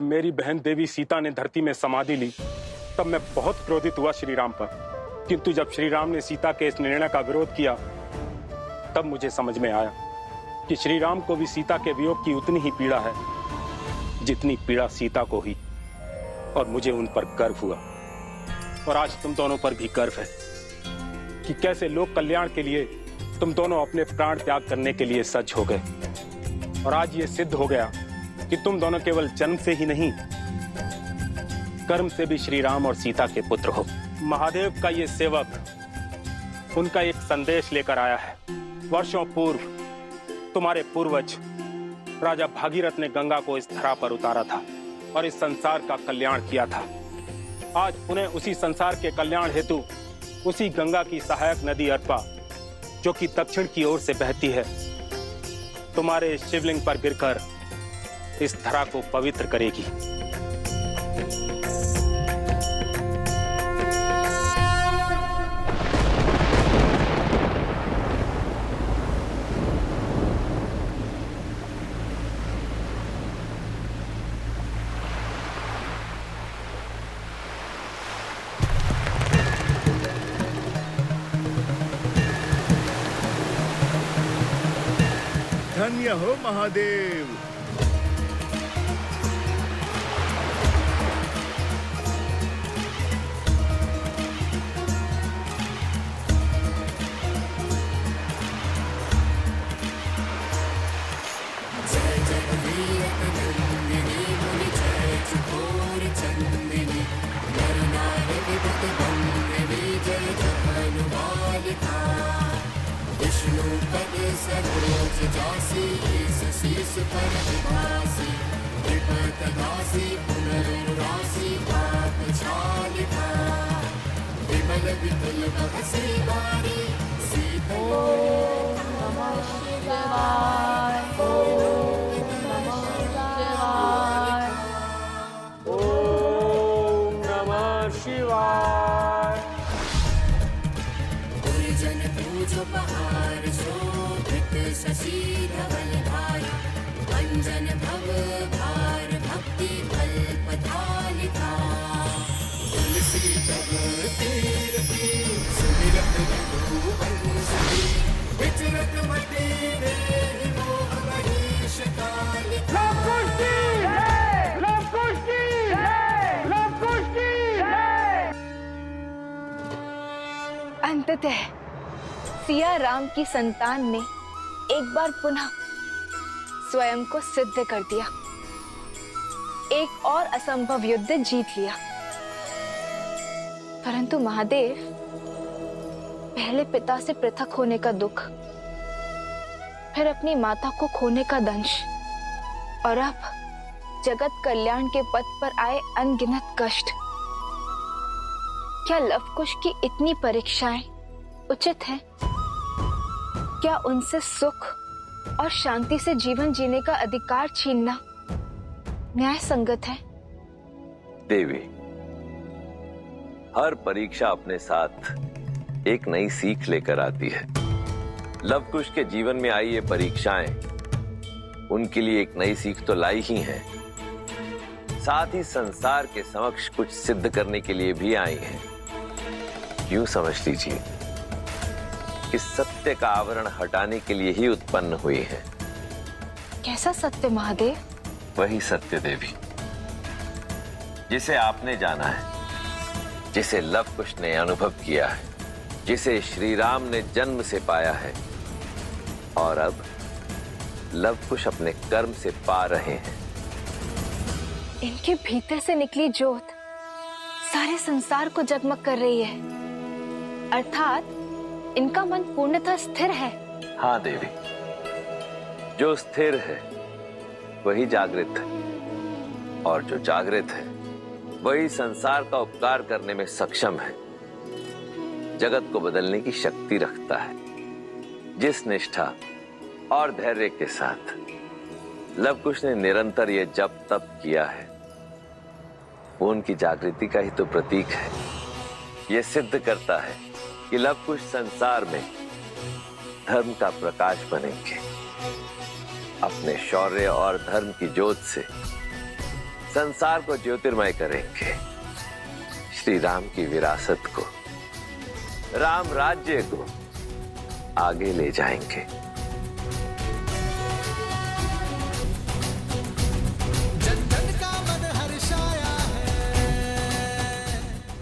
मेरी बहन देवी सीता ने धरती में समाधि ली तब मैं बहुत क्रोधित हुआ श्री राम पर, किंतु जब श्री राम ने सीता के इस निर्णय का विरोध किया तब मुझे समझ में आया कि श्री राम को भी सीता के वियोग की उतनी ही पीड़ा है जितनी पीड़ा सीता को ही, और मुझे उन पर गर्व हुआ। और आज तुम दोनों पर भी गर्व है कि कैसे लोक कल्याण के लिए तुम दोनों अपने प्राण त्याग करने के लिए सज्ज हो गए। और आज ये सिद्ध हो गया कि तुम दोनों केवल जन्म से ही नहीं, कर्म से भी श्री राम और सीता के पुत्र हो। महादेव का ये सेवक उनका एक संदेश लेकर आया है। वर्षों पूर्व तुम्हारे पूर्वज राजा भागीरथ ने गंगा को इस धरा पर उतारा था और इस संसार का कल्याण किया था। आज पुनः उसी संसार के कल्याण हेतु उसी गंगा की सहायक नदी अर्पा, जो कि दक्षिण की ओर से बहती है, तुम्हारे शिवलिंग पर गिरकर इस धरा को पवित्र करेगी। धन्य हो महादेव। अंततः सिया राम की संतान ने एक बार पुनः स्वयं को सिद्ध कर दिया, एक और असंभव युद्ध जीत लिया। परंतु महादेव, पहले पिता से पृथक होने का दुख, फिर अपनी माता को खोने का दंश, और अब जगत कल्याण के पथ पर आए अनगिनत कष्ट। क्या लवकुश की इतनी परीक्षाएं उचित है? क्या उनसे सुख और शांति से जीवन जीने का अधिकार छीनना न्याय संगत है? देवी, हर परीक्षा अपने साथ एक नई सीख लेकर आती है। लवकुश के जीवन में आई ये परीक्षाएं उनके लिए एक नई सीख तो लाई ही हैं, साथ ही संसार के समक्ष कुछ सिद्ध करने के लिए भी आई हैं। यूं समझ लीजिए कि सत्य का आवरण हटाने के लिए ही उत्पन्न हुई है। कैसा सत्य महादेव? वही सत्य देवी जिसे आपने जाना है, जिसे लवकुश ने अनुभव किया है, जिसे श्री राम ने जन्म से पाया है, और अब लवकुश अपने कर्म से पा रहे हैं। इनके भीतर से निकली ज्योत सारे संसार को जगमग कर रही है, अर्थात इनका मन पूर्णतः स्थिर है। हाँ देवी, जो स्थिर है वही जागृत है, और जो जागृत है वही संसार का उपकार करने में सक्षम है, जगत को बदलने की शक्ति रखता है। जिस निष्ठा और धैर्य के साथ लवकुश ने निरंतर ये जप तप किया है, वो उनकी जागृति का ही तो प्रतीक है। ये सिद्ध करता है कि लवकुश संसार में धर्म का प्रकाश बनेंगे। अपने शौर्य और धर्म की ज्योत से संसार को ज्योतिर्मय करेंगे, श्री राम की विरासत को, राम राज्य को आगे ले जाएंगे।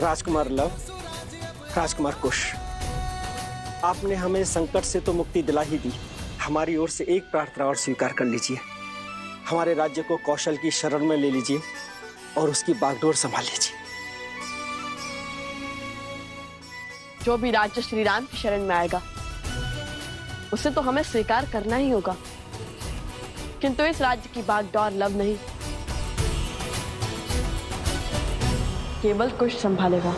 राजकुमार लव, राजकुमार कुश, आपने हमें संकट से तो मुक्ति दिला ही दी, हमारी ओर से एक प्रार्थना और स्वीकार कर लीजिए। हमारे राज्य को कौशल की शरण में ले लीजिए और उसकी बागडोर संभाल लीजिए। जो भी राज्य श्री राम की शरण में आएगा उसे तो हमें स्वीकार करना ही होगा, किंतु इस राज्य की बागडोर लव नहीं, केवल कुश संभालेगा।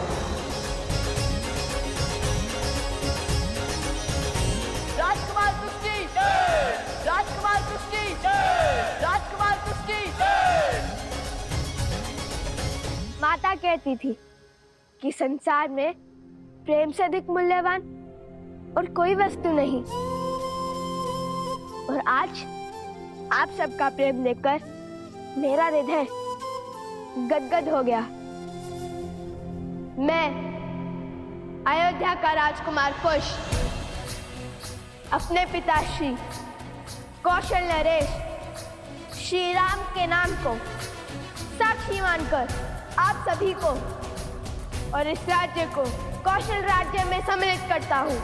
राजकुमार कुश की जय! राजकुमार कुश की जय! राजकुमार कुश की जय! माता कहती थी कि संसार में प्रेम से अधिक मूल्यवान और कोई वस्तु नहीं, और आज आप सबका प्रेम लेकर मेरा हृदय गदगद हो गया। मैं अयोध्या का राजकुमार कुश अपने पिता श्री कौशल नरेश श्री राम के नाम को साक्षी मानकर आप सभी को और इस राज्य को कौशल राज्य में सम्मिलित करता हूँ।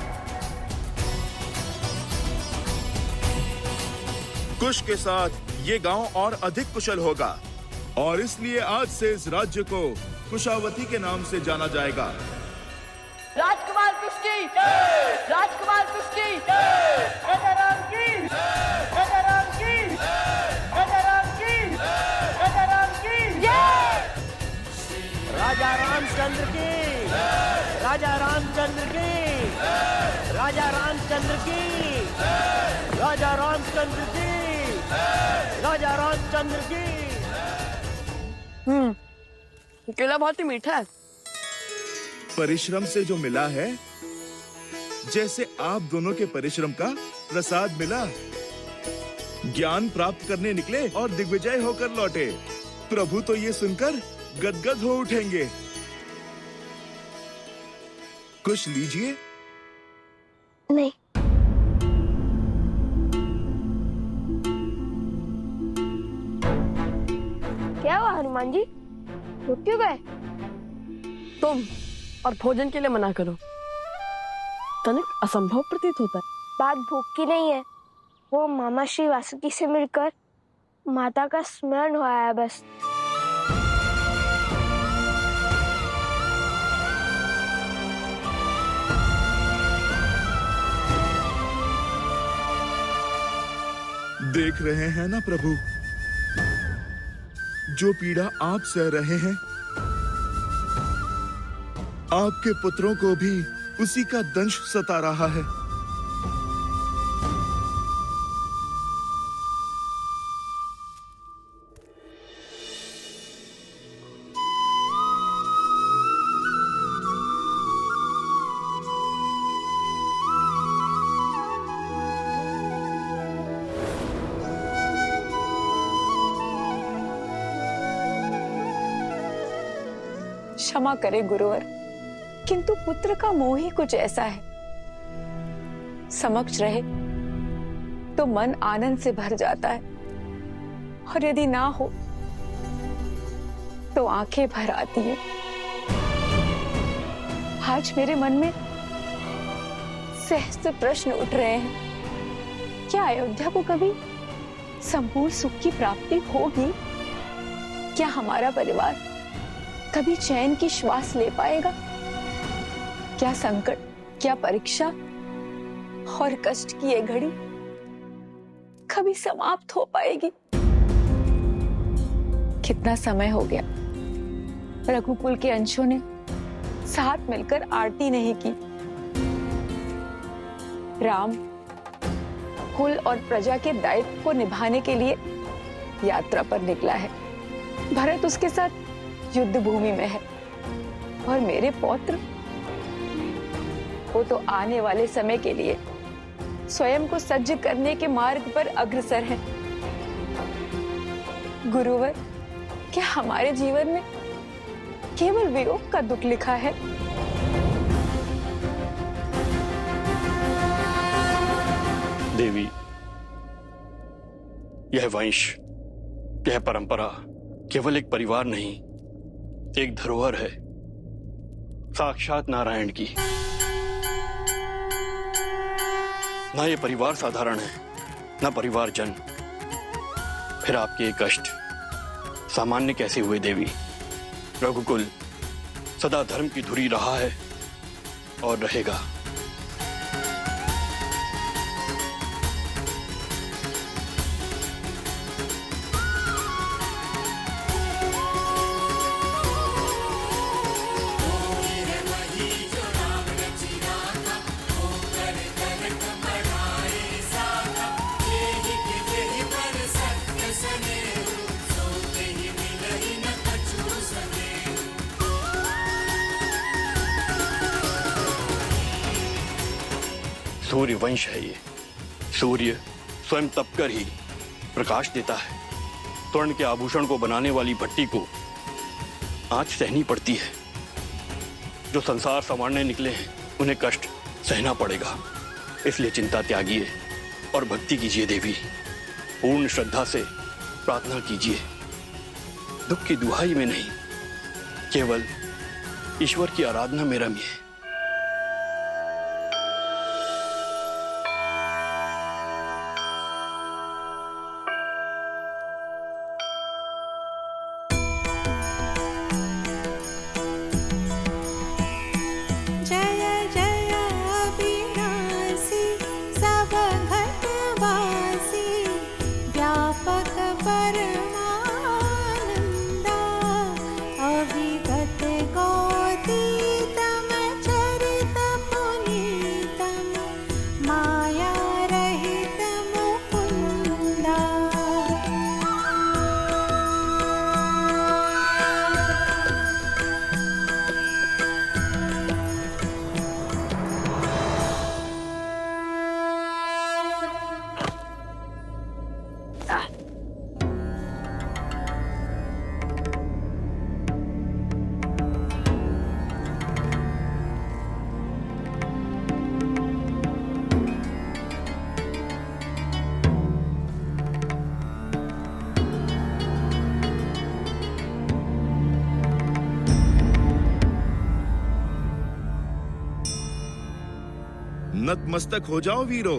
कुश के साथ ये गांव और अधिक कुशल होगा और इसलिए आज से इस राज्य को कुशावती के नाम से जाना जाएगा। राजकुमार कुश की जय! राजकुमार कुश की जय! राजा राम की जय! राजा राम की जय! राजा राम की जय! राजा राम की जय! राजा रामचंद्र की, राजा रामचंद्र की, राजा रामचंद्र की, राजा रामचंद्र की, राजा रामचंद्र की। केला बहुत ही मीठा है। परिश्रम से जो मिला है, जैसे आप दोनों के परिश्रम का प्रसाद मिला। ज्ञान प्राप्त करने निकले और दिग्विजय होकर लौटे। प्रभु तो ये सुनकर गदगद हो उठेंगे। कुछ लीजिए। नहीं, क्या हुआ हनुमान जी, रुक क्यों गए? तुम और भोजन के लिए मना करो, तनिक असंभव प्रतीत होता है। बात भूख की नहीं है, वो मामा श्री वासुकी से मिलकर माता का स्मरण हुआ है बस। देख रहे हैं ना प्रभु, जो पीड़ा आप सह रहे हैं, आपके पुत्रों को भी उसी का दंश सता रहा है। क्षमा करे गुरुवर, किंतु पुत्र का मोह ही कुछ ऐसा है, समक्ष रहे तो मन आनंद से भर जाता है और यदि ना हो तो आंखें भर आती हैं। आज मेरे मन में सहस्त्र प्रश्न उठ रहे हैं। क्या अयोध्या को कभी संपूर्ण सुख की प्राप्ति होगी? क्या हमारा परिवार कभी चैन की श्वास ले पाएगा? क्या संकट, क्या परीक्षा और कष्ट की ये घड़ी कभी समाप्त हो पाएगी? कितना समय हो गया रघुकुल के अंशों ने साथ मिलकर आरती नहीं की। राम कुल और प्रजा के दायित्व को निभाने के लिए यात्रा पर निकला है। भरत उसके साथ युद्ध भूमि में है और मेरे पौत्र, वो तो आने वाले समय के लिए स्वयं को सज्ज करने के मार्ग पर अग्रसर है। गुरुवर, क्या हमारे जीवन में केवल वियोग का दुख लिखा है? देवी, यह वंश, यह परंपरा केवल एक परिवार नहीं, एक धरोहर है, साक्षात नारायण की। ना ये परिवार साधारण है, ना परिवारजन। फिर आपके ये कष्ट सामान्य कैसे हुए देवी? रघुकुल सदा धर्म की धुरी रहा है और रहेगा। सूर्य वंश है ये। सूर्य स्वयं तपकर ही प्रकाश देता है। स्वर्ण के आभूषण को बनाने वाली भट्टी को आंच सहनी पड़ती है। जो संसार संवारने निकले हैं उन्हें कष्ट सहना पड़ेगा। इसलिए चिंता त्यागिए और भक्ति कीजिए देवी। पूर्ण श्रद्धा से प्रार्थना कीजिए। दुख की दुहाई में नहीं, केवल ईश्वर की आराधना में रमिए। नतमस्तक हो जाओ वीरो।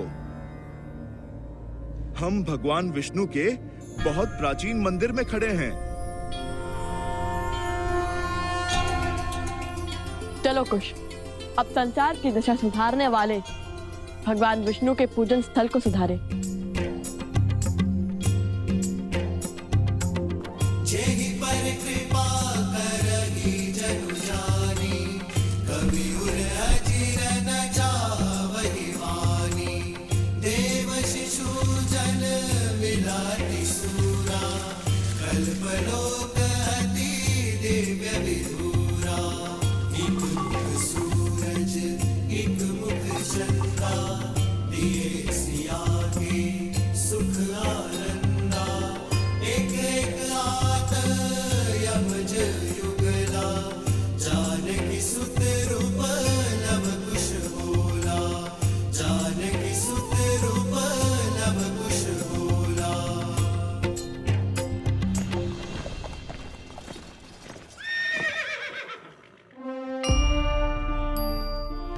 हम भगवान विष्णु के बहुत प्राचीन मंदिर में खड़े हैं। चलो कुश, अब संसार की दशा सुधारने वाले भगवान विष्णु के पूजन स्थल को सुधारे।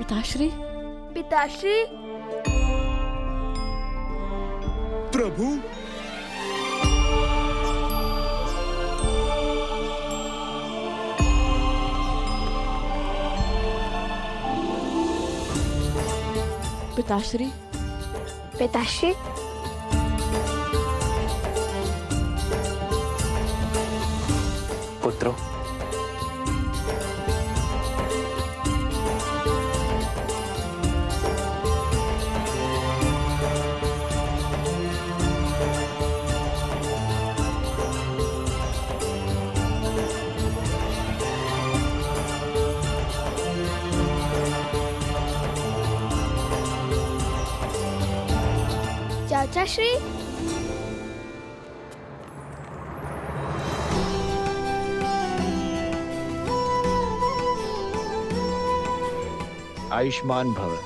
पिताश्री, पिताश्री, प्रभु, पिताश्री, पिताश्री, पुत्रों, चाचा श्री, आयुष्मान भव।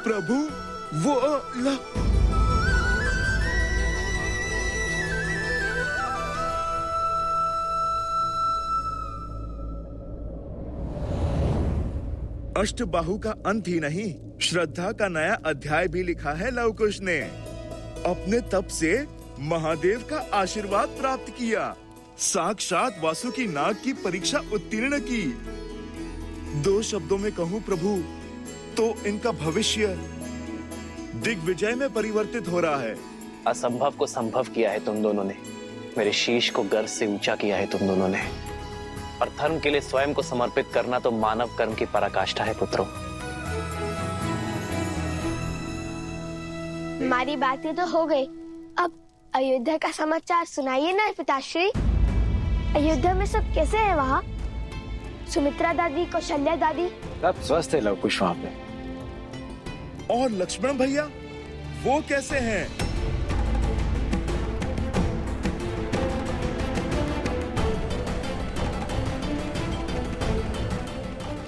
प्रभु वो अष्टबाहु का अंत ही नहीं, श्रद्धा का नया अध्याय भी लिखा है लव कुश ने। अपने तप से महादेव का आशीर्वाद प्राप्त किया, साक्षात वासुकी नाग की परीक्षा उत्तीर्ण की। दो शब्दों में कहूँ प्रभु तो इनका भविष्य दिग्विजय में परिवर्तित हो रहा है। असंभव को संभव किया है तुम दोनों ने, मेरे शीश को गर्व से ऊंचा किया है तुम दोनों ने, और धर्म के लिए स्वयं को समर्पित करना तो मानव कर्म की पराकाष्ठा है पुत्रों। हमारी बातें तो हो गई, अब अयोध्या का समाचार सुनाइए ना पिताश्री। अयोध्या में सब कैसे हैं वहाँ? सुमित्रा दादी, कौशल्या दादी सब स्वस्थ है लव कुश वहाँ पे। और लक्ष्मण भैया वो कैसे हैं?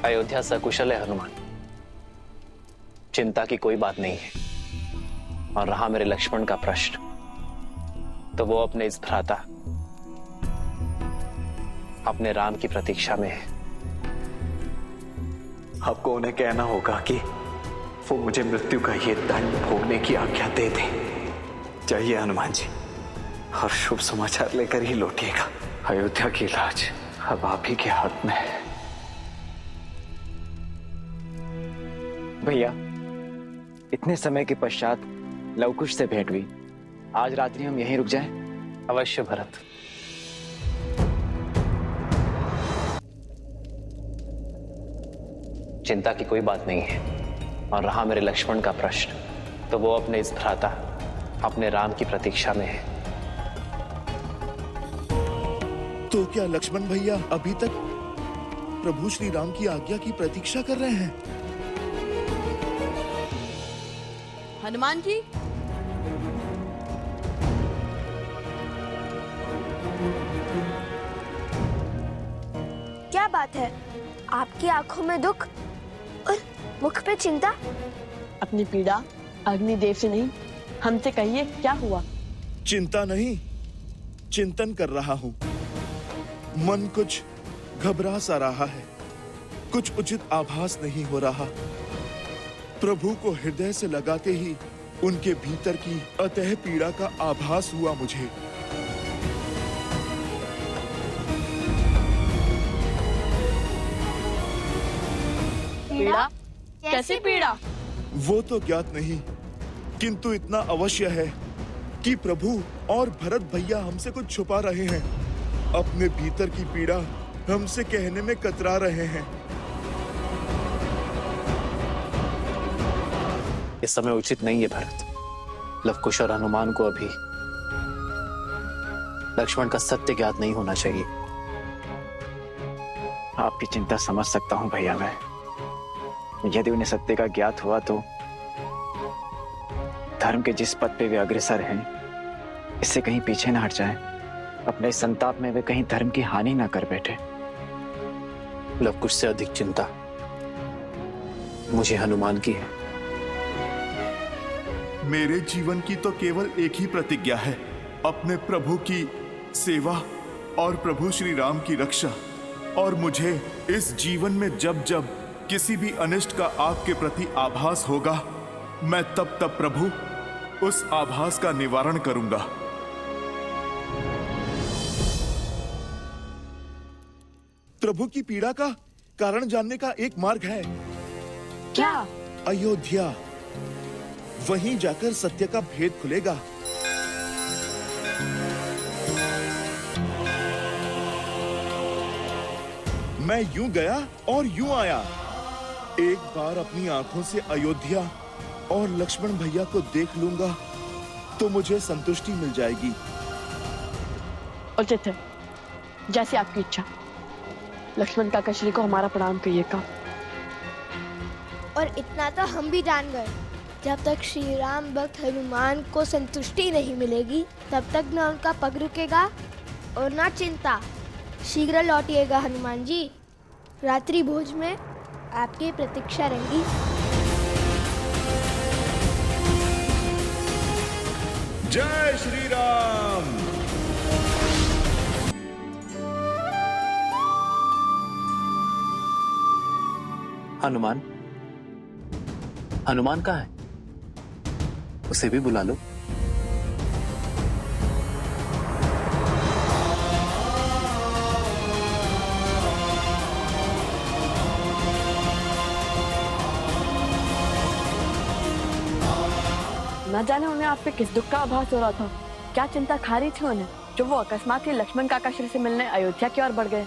अयोध्या सकुशल है हनुमान, चिंता की कोई बात नहीं है। और रहा मेरे लक्ष्मण का प्रश्न, तो वो अपने इस भ्राता, अपने राम की प्रतीक्षा में है। आपको उन्हें कहना होगा कि वो मुझे मृत्यु का ये दंड भोगने की आज्ञा दे दे। चाहिए हनुमान जी, और शुभ समाचार लेकर ही लौटिएगा। अयोध्या की लाज अब आप ही के हाथ में है। भैया इतने समय के पश्चात लवकुश से भेंट हुई, आज रात्रि हम यहीं रुक जाएं? अवश्य भरत। चिंता की कोई बात नहीं है। और रहा मेरे लक्ष्मण का प्रश्न, तो वो अपने इस भ्राता, अपने राम की प्रतीक्षा में है। तो क्या लक्ष्मण भैया अभी तक प्रभु श्री राम की आज्ञा की प्रतीक्षा कर रहे हैं? हनुमान जी, क्या बात है? आपकी आंखों में दुख और मुख पे चिंता। अपनी पीड़ा अग्निदेव से नहीं, हमसे कहिए क्या हुआ? चिंता नहीं, चिंतन कर रहा हूँ। मन कुछ घबरा सा रहा है, कुछ उचित आभास नहीं हो रहा। प्रभु को हृदय से लगाते ही उनके भीतर की अतः पीड़ा का आभास हुआ मुझे। पीड़ा? कैसी पीड़ा? वो तो ज्ञात नहीं, किंतु इतना अवश्य है कि प्रभु और भरत भैया हमसे कुछ छुपा रहे हैं। अपने भीतर की पीड़ा हमसे कहने में कतरा रहे हैं। इस समय उचित नहीं है भरत। लवकुश और हनुमान को अभी लक्ष्मण का सत्य ज्ञात नहीं होना चाहिए। आपकी चिंता समझ सकता हूँ भैया मैं। यदि उन्हें सत्य का ज्ञात हुआ तो धर्म के जिस पद पे वे अग्रसर हैं, इससे कहीं पीछे ना हट जाएं। अपने संताप में वे कहीं धर्म की हानि ना कर बैठे। लवकुश से अधिक चिंता मुझे हनुमान की है। मेरे जीवन की तो केवल एक ही प्रतिज्ञा है, अपने प्रभु की सेवा और प्रभु श्री राम की रक्षा। और मुझे इस जीवन में जब जब किसी भी अनिष्ट का आपके प्रति आभास होगा, मैं तब तब प्रभु उस आभास का निवारण करूंगा। प्रभु की पीड़ा का कारण जानने का एक मार्ग है। क्या? अयोध्या। वहीं जाकर सत्य का भेद खुलेगा। मैं यूं गया और यूं आया। एक बार अपनी आंखों से अयोध्या और लक्ष्मण भैया को देख लूंगा तो मुझे संतुष्टि मिल जाएगी। उचित है, जैसे आपकी इच्छा। लक्ष्मण काका श्री को हमारा प्रणाम कहिएगा। और इतना तो हम भी जान गए, जब तक श्री राम भक्त हनुमान को संतुष्टि नहीं मिलेगी तब तक न उनका पग रुकेगा और न चिंता। शीघ्र लौटिएगा हनुमान जी, रात्रि भोज में आपकी प्रतीक्षा रहेगी। जय श्री राम। हनुमान, हनुमान कहाँ है? उसे भी बुला लो। न जाने उन्हें आप पे किस दुख का आभास हो रहा था, क्या चिंता खा रही थी उन्हें, जो वो अकस्मात ही लक्ष्मण काका श्री से मिलने अयोध्या की ओर बढ़ गए।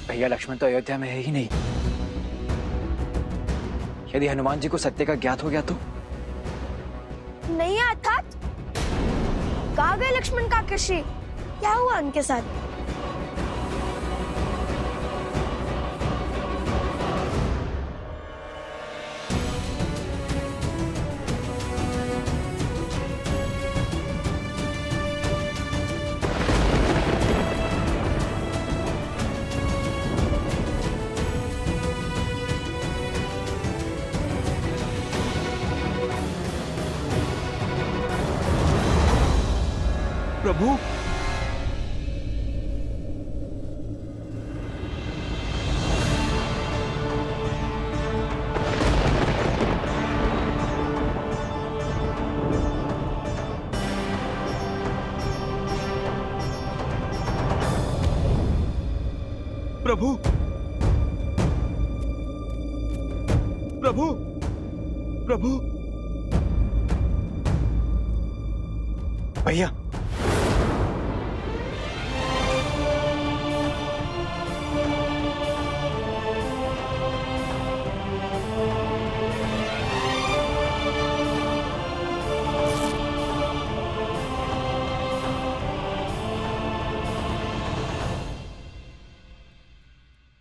भैया लक्ष्मण तो अयोध्या में है ही नहीं। यदि हनुमान जी को सत्य का ज्ञात हो गया तो? नहीं अर्थात कहाँ गए लक्ष्मण काका श्री? क्या हुआ उनके साथ? प्रभु, प्रभु, प्रभु, प्रभु, भैया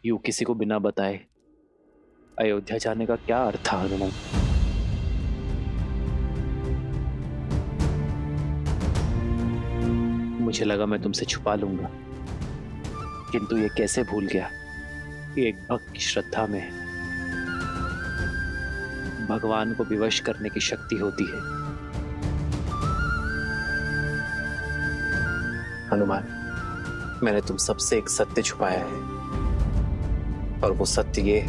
यूं किसी को बिना बताए अयोध्या जाने का क्या अर्थ था हनुमान? मुझे लगा मैं तुमसे छुपा लूंगा, किंतु ये कैसे भूल गया कि एक भक्त की श्रद्धा में भगवान को विवश करने की शक्ति होती है। हनुमान, मैंने तुम सबसे एक सत्य छुपाया है, और वो सत्य ये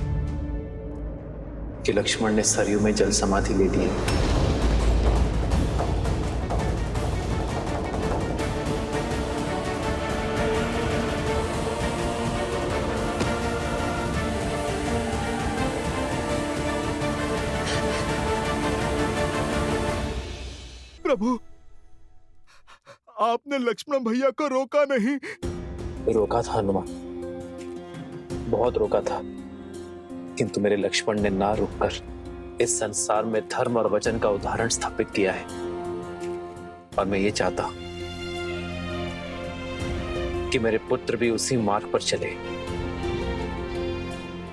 कि लक्ष्मण ने सरयू में जल समाधि ले ली है। प्रभु, आपने लक्ष्मण भैया को रोका नहीं? रोका था हनुमान, बहुत रोका था, किंतु मेरे लक्ष्मण ने ना रुककर इस संसार में धर्म और वचन का उदाहरण स्थापित किया है। और मैं ये चाहता हूं कि मेरे पुत्र भी उसी मार्ग पर चले,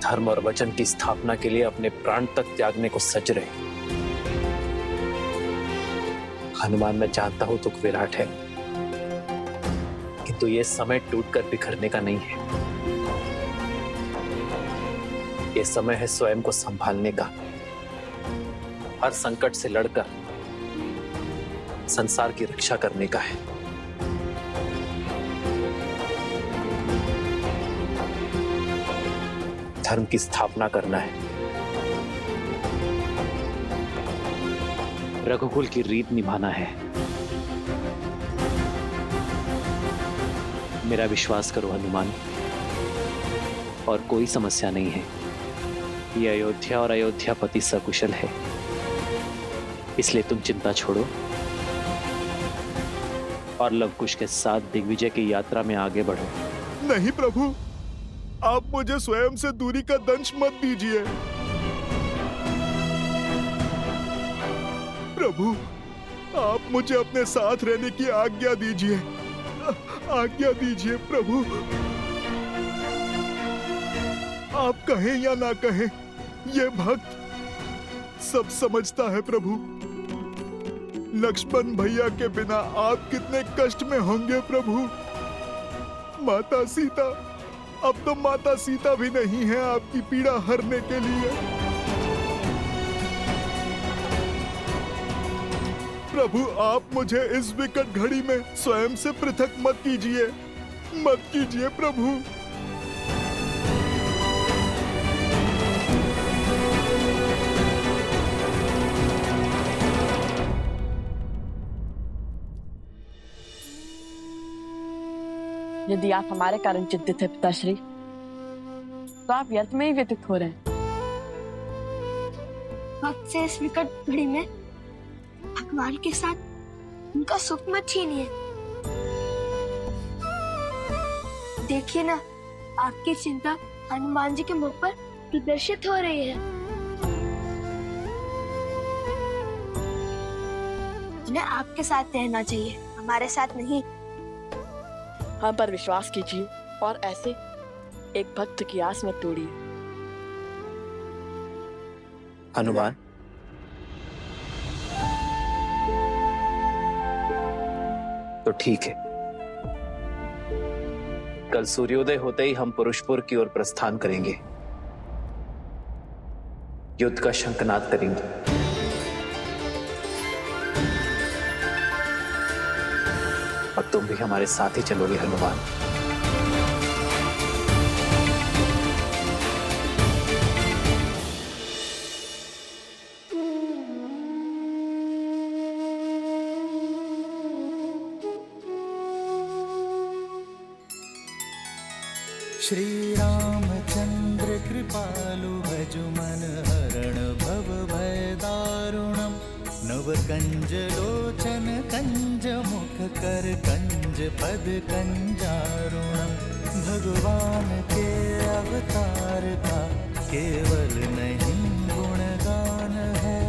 धर्म और वचन की स्थापना के लिए अपने प्राण तक त्यागने को सज रहे। हनुमान, मैं जानता हूं दुख विराट है, किंतु ये समय टूटकर बिखरने का नहीं है। ये समय है स्वयं को संभालने का, हर संकट से लड़कर संसार की रक्षा करने का है। धर्म की स्थापना करना है, रघुकुल की रीत निभाना है। मेरा विश्वास करो हनुमान, और कोई समस्या नहीं है। ये अयोध्या और अयोध्यापति सकुशल है, इसलिए तुम चिंता छोड़ो और लवकुश के साथ दिग्विजय की यात्रा में आगे बढ़ो। नहीं प्रभु, आप मुझे स्वयं से दूरी का दंश मत दीजिए। प्रभु, आप मुझे अपने साथ रहने की आज्ञा दीजिए, आज्ञा दीजिए प्रभु। आप कहें या ना कहें, ये भक्त सब समझता है प्रभु। लक्ष्मण भैया के बिना आप कितने कष्ट में होंगे प्रभु। माता सीता, अब तो माता सीता भी नहीं है आपकी पीड़ा हरने के लिए। प्रभु आप मुझे इस विकट घड़ी में स्वयं से पृथक मत कीजिए प्रभु। यदि आप हमारे कारण चिंतित हैं पिताश्री, तो आप व्यर्थ में ही व्यतीत हो रहे हैं। वक्त से इस विकट घड़ी में भगवान के साथ उनका सुख मत छीनिए। देखिए ना, आपकी चिंता हनुमान जी के मुख पर प्रदर्शित हो रही है। उन्हें आपके साथ रहना चाहिए, हमारे साथ नहीं। हम पर विश्वास कीजिए और ऐसे एक भक्त की आस मत तोड़िए। हनुमान, तो ठीक है, कल सूर्योदय होते ही हम पुरुषपुर की ओर प्रस्थान करेंगे। युद्ध का शंखनाद करेंगे। और तुम भी हमारे साथ ही चलोगे हनुमान। श्री रामचंद्र कृपालु भजु मन हरण भव भय दारुणम। नव कंज लोचन कंज मुख कर कंज पद कंजारुणम। भगवान के अवतार का केवल नहीं गुणगान है।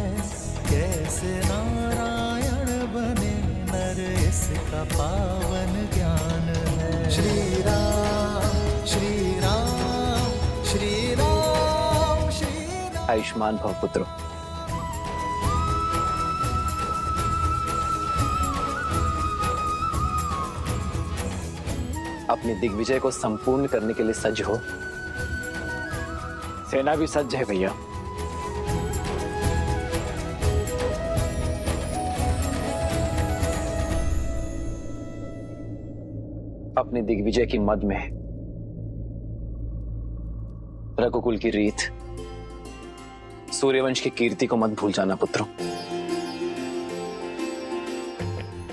कैसे नारायण बने नर इसका पावन ज्ञान है। श्री राम श्री राम श्री राम श्री राम। आयुष्मान भव पुत्रो। अपने दिग्विजय को संपूर्ण करने के लिए सज्ज हो। सेना भी सज्ज है भैया। अपने दिग्विजय की मद में रघुकुल की रीत, सूर्यवंश की कीर्ति को मत भूल जाना पुत्रों।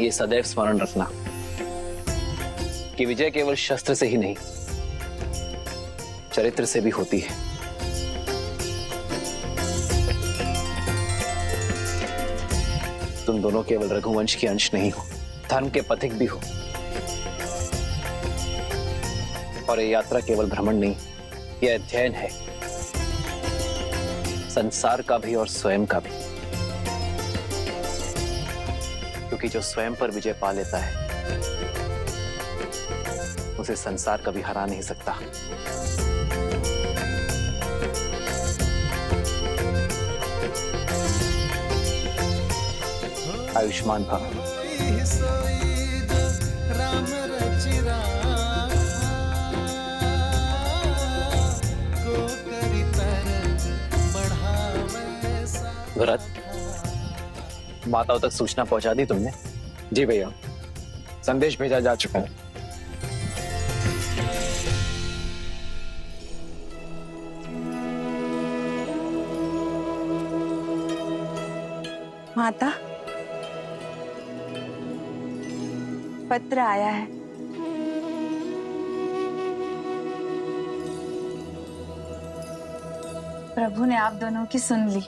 ये सदैव स्मरण रखना कि विजय केवल शस्त्र से ही नहीं, चरित्र से भी होती है। तुम दोनों केवल रघुवंश के अंश नहीं हो, धर्म के पथिक भी हो। और ये यात्रा केवल भ्रमण नहीं, यह अध्ययन है, संसार का भी और स्वयं का भी। क्योंकि जो स्वयं पर विजय पा लेता है उसे संसार कभी हरा नहीं सकता। आयुष्मान भव। भरत, माताओं तक सूचना पहुंचा दी तुमने? जी भैया, संदेश भेजा जा चुका है। माता, पत्र आया है। प्रभु ने आप दोनों की सुन ली।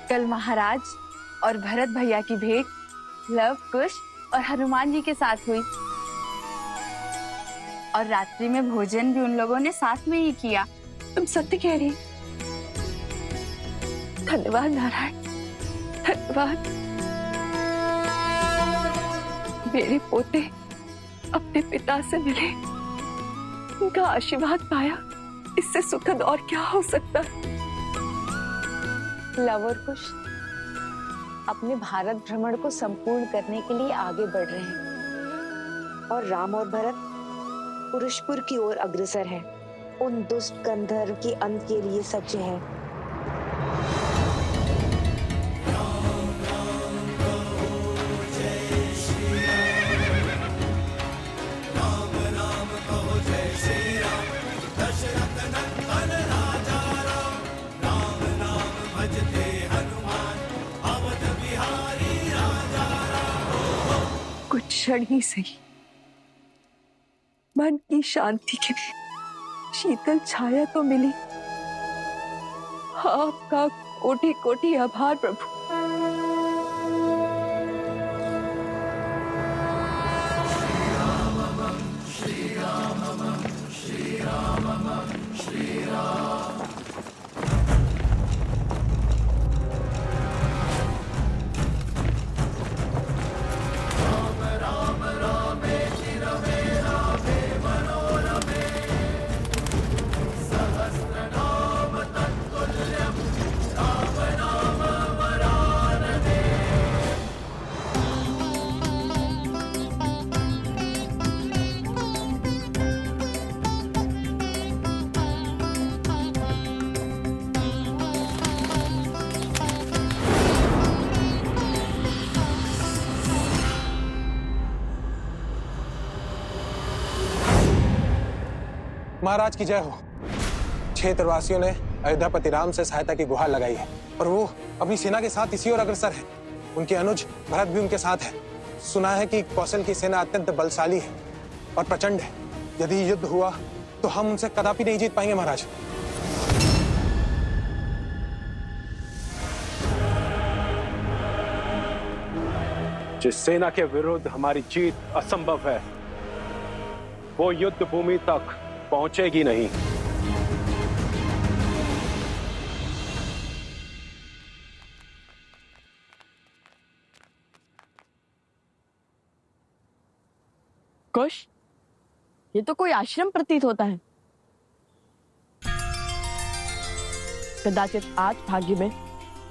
कल महाराज और भरत भैया की भेंट लव, कुश और हनुमान जी के साथ हुई। और रात्रि में भोजन भी उन लोगों ने साथ में ही किया। तुम सत्य कह रही। धन्यवाद नारायण, धन्यवाद। मेरे पोते अपने पिता से मिले, उनका आशीर्वाद पाया, इससे सुखद और क्या हो सकता है। लव और कुश अपने भारत भ्रमण को संपूर्ण करने के लिए आगे बढ़ रहे हैं और राम और भरत पुरुषपुर की ओर अग्रसर हैं, उन दुष्ट गंधर्व के अंत के लिए सज्ज हैं। कुछ क्षण ही सही मन की शांति के लिए शीतल छाया तो मिली। आपका कोटि कोटि आभार प्रभु। महाराज की जय हो। क्षेत्रवासियों ने अयोध्यापति राम से सहायता की गुहार लगाई है और वो अपनी सेना के साथ इसी ओर अग्रसर है। उनके अनुज भरत भी उनके साथ है। सुना है कि कौशल की सेना अत्यंत बलशाली है और प्रचंड है। यदि युद्ध हुआ तो हम उनसे कदापि नहीं जीत पाएंगे महाराज। जिस सेना के विरुद्ध हमारी जीत असंभव है वो युद्ध भूमि तक पहुंचेगी नहीं। कुश, ये तो कोई आश्रम प्रतीत होता है। कदाचित आज भाग्य में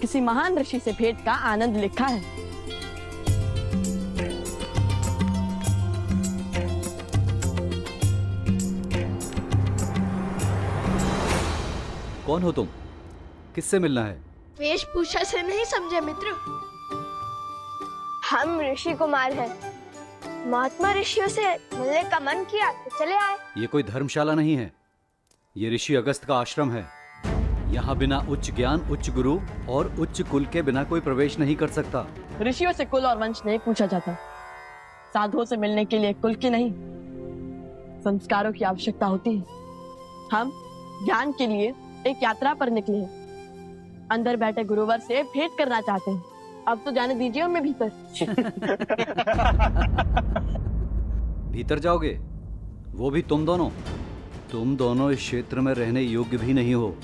किसी महान ऋषि से भेंट का आनंद लिखा है। कौन हो तुम? किससे मिलना है? वेशभूषा से नहीं समझे मित्र, हम ऋषि कुमार हैं। महात्मा ऋषियों से मिलने का मन किया तो चले आए। ये कोई धर्मशाला नहीं है, ये ऋषि अगस्त का आश्रम है। यहाँ बिना उच्च ज्ञान, उच्च गुरु और उच्च कुल के बिना कोई प्रवेश नहीं कर सकता। ऋषियों से कुल और वंश नहीं पूछा जाता। साधुओं से मिलने के लिए कुल की नहीं, संस्कारों की आवश्यकता होती है। हम ज्ञान के लिए एक यात्रा पर निकले हैं। अंदर बैठे गुरुवर से भेंट करना चाहते हैं। अब तो जाने दीजिए हमें भीतर। भीतर जाओगे? वो भी तुम दोनों? तुम दोनों इस क्षेत्र में रहने योग्य भी नहीं हो।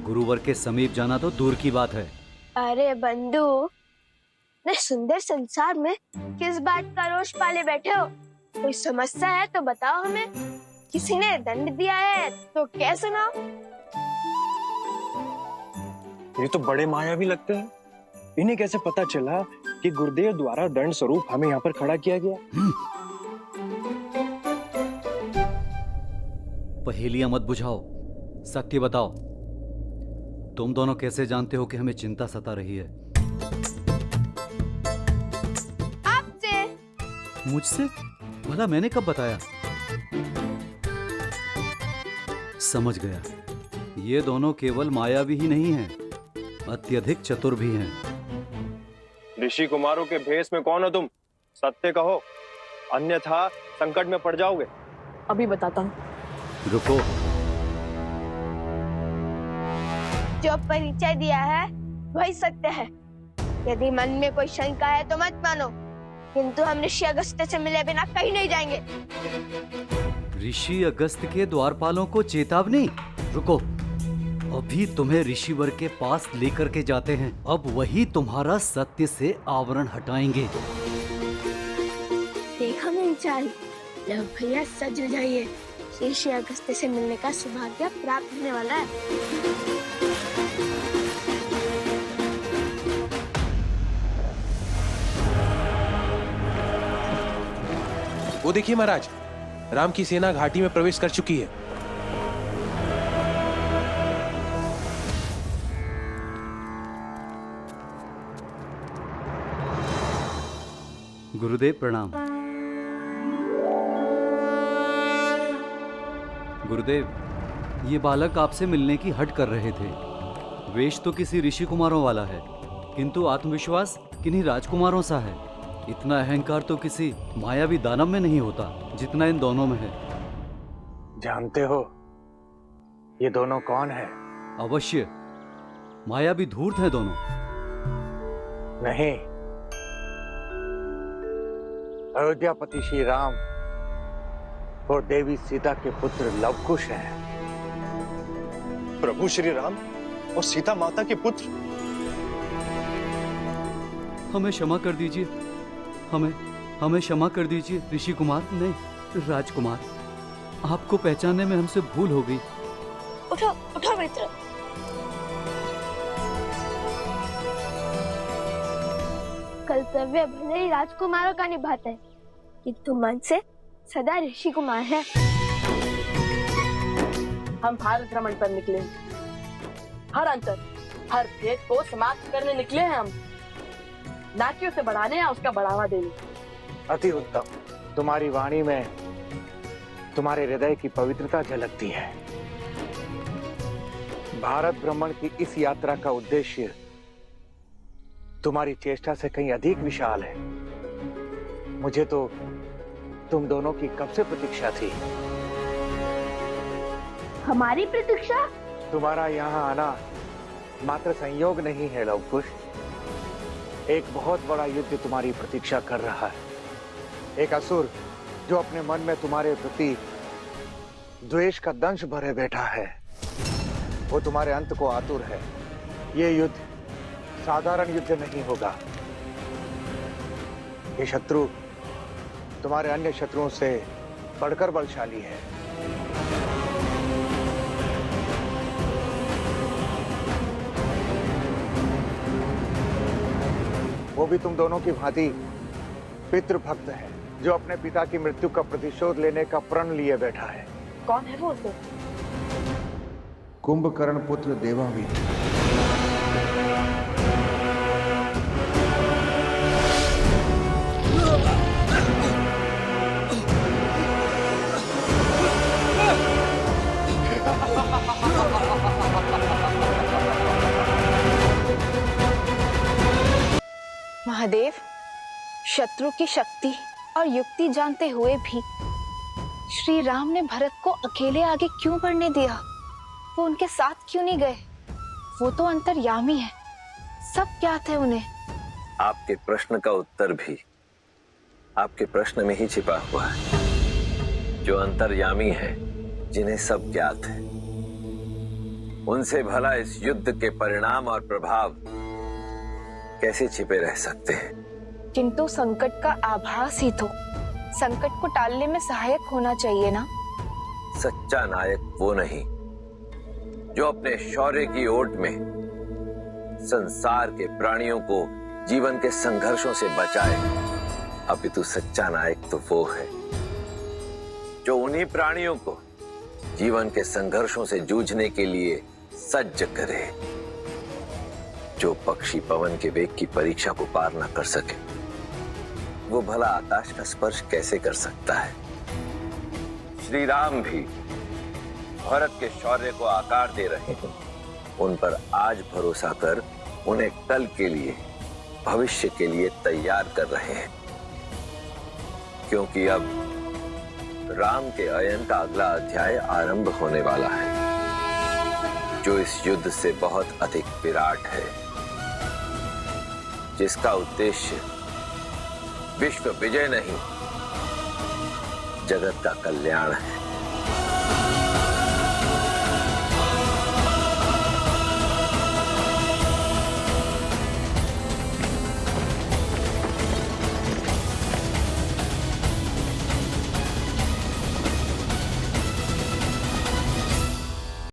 गुरुवर के समीप जाना तो दूर की बात है। अरे बंधु, इतने सुंदर संसार में किस बात का रोष पाले बैठे हो? कोई समस्या है तो बताओ हमें। किसी ने दंड दिया है तो क्या सुनाओ? ये तो बड़े मायावी लगते हैं। इन्हें कैसे पता चला कि गुरुदेव द्वारा दंड स्वरूप हमें यहाँ पर खड़ा किया गया? पहेलियां मत बुझाओ, सत्य बताओ। तुम दोनों कैसे जानते हो कि हमें चिंता सता रही है? आपसे। मुझसे? भला मैंने कब बताया? समझ गया, ये दोनों केवल मायावी ही नहीं हैं, अत्यधिक चतुर भी हैं। ऋषि कुमारों के भेष में कौन हो तुम? सत्य कहो, अन्यथा संकट में पड़ जाओगे। अभी बताता हूँ। रुको। जो परिचय दिया है वही सत्य है। यदि मन में कोई शंका है तो मत मानो, किंतु हम ऋषि अगस्त से मिले बिना कहीं नहीं जाएंगे। ऋषि अगस्त के द्वारपालों को चेतावनी? रुको, अभी तुम्हें ऋषिवर के पास लेकर के जाते हैं। अब वही तुम्हारा सत्य से आवरण हटाएंगे। देखो मेरी चाल, लो भैया सज जाइए। ऋषि अगस्त से मिलने का सौभाग्य प्राप्त होने वाला है। वो देखिए महाराज, राम की सेना घाटी में प्रवेश कर चुकी है। गुरुदेव प्रणाम। गुरुदेव, ये बालक आपसे मिलने की हट कर रहे थे। वेश तो किसी ऋषि कुमारों वाला है, किंतु आत्मविश्वास किन्हीं राजकुमारों सा है। इतना अहंकार तो किसी मायावी दानव में नहीं होता जितना इन दोनों में है। जानते हो ये दोनों कौन है? अवश्य, मायावी धूर्त हैं दोनों। नहीं, अयोध्यापति श्री राम और देवी सीता के पुत्र लवकुश हैं। प्रभु श्री राम और सीता माता के पुत्र। हमें क्षमा कर दीजिए, हमें क्षमा कर दीजिए ऋषि कुमार, नहीं राजकुमार। आपको पहचानने में हमसे भूल हो गई। उठो उठो मित्र। कर्तव्य भले ही राजकुमारों का निभाते हैं, किंतु मन से सदा ऋषि कुमार है। हम भारत भ्रमण पर निकले, हर अंतर, हर भेद को समाप्त करने निकले हैं हम, ना कि उसे बढ़ाने या उसका बढ़ावा देने। अति उत्तम। तुम्हारी वाणी में तुम्हारे हृदय की पवित्रता झलकती है। भारत भ्रमण की इस यात्रा का उद्देश्य तुम्हारी चेष्टा से कहीं अधिक विशाल है। मुझे तो तुम दोनों की कब से प्रतीक्षा थी। हमारी प्रतीक्षा? तुम्हारा यहाँ आना मात्र संयोग नहीं है लवकुश, एक बहुत बड़ा युद्ध तुम्हारी प्रतीक्षा कर रहा है। एक असुर जो अपने मन में तुम्हारे प्रति द्वेष का दंश भरे बैठा है, वो तुम्हारे अंत को आतुर है। ये युद्ध साधारण युद्ध नहीं होगा। ये शत्रु तुम्हारे अन्य शत्रुओं से बढ़कर बलशाली है। वो भी तुम दोनों की भांति पितृभक्त है, जो अपने पिता की मृत्यु का प्रतिशोध लेने का प्रण लिए बैठा है। कौन है वो उसे? कुंभकर्ण पुत्र देवावीर। महादेव, शत्रु की शक्ति और युक्ति जानते हुए भी श्री राम ने भरत को अकेले आगे क्यों बढ़ने दिया? वो उनके साथ क्यों नहीं गए? वो तो अंतर्यामी है, सब ज्ञात है उन्हें। आपके प्रश्न का उत्तर भी आपके प्रश्न में ही छिपा हुआ है। जो अंतर्यामी है, जिन्हें सब ज्ञात है, उनसे भला इस युद्ध के परिणाम और प्रभाव कैसे छिपे रह सकते हैं? किंतु संकट का आभास ही तो संकट को टालने में सहायक होना चाहिए ना। सच्चा नायक वो नहीं जो अपने शौर्य की ओट में संसार के प्राणियों को जीवन के संघर्षों से बचाए, अपितु सच्चा नायक तो वो है जो उन्हीं प्राणियों को जीवन के संघर्षों से जूझने के लिए सज्ज करे। जो पक्षी पवन के वेग की परीक्षा को पार न कर सके, वो भला आकाश का स्पर्श कैसे कर सकता है? श्री राम भी भारत के शौर्य को आकार दे रहे हैं। उन पर आज भरोसा कर उन्हें कल के लिए, भविष्य के लिए तैयार कर रहे हैं, क्योंकि अब राम के अयन का अगला अध्याय आरंभ होने वाला है, जो इस युद्ध से बहुत अधिक विराट है, जिसका उद्देश्य विश्व विजय नहीं, जगत का कल्याण है।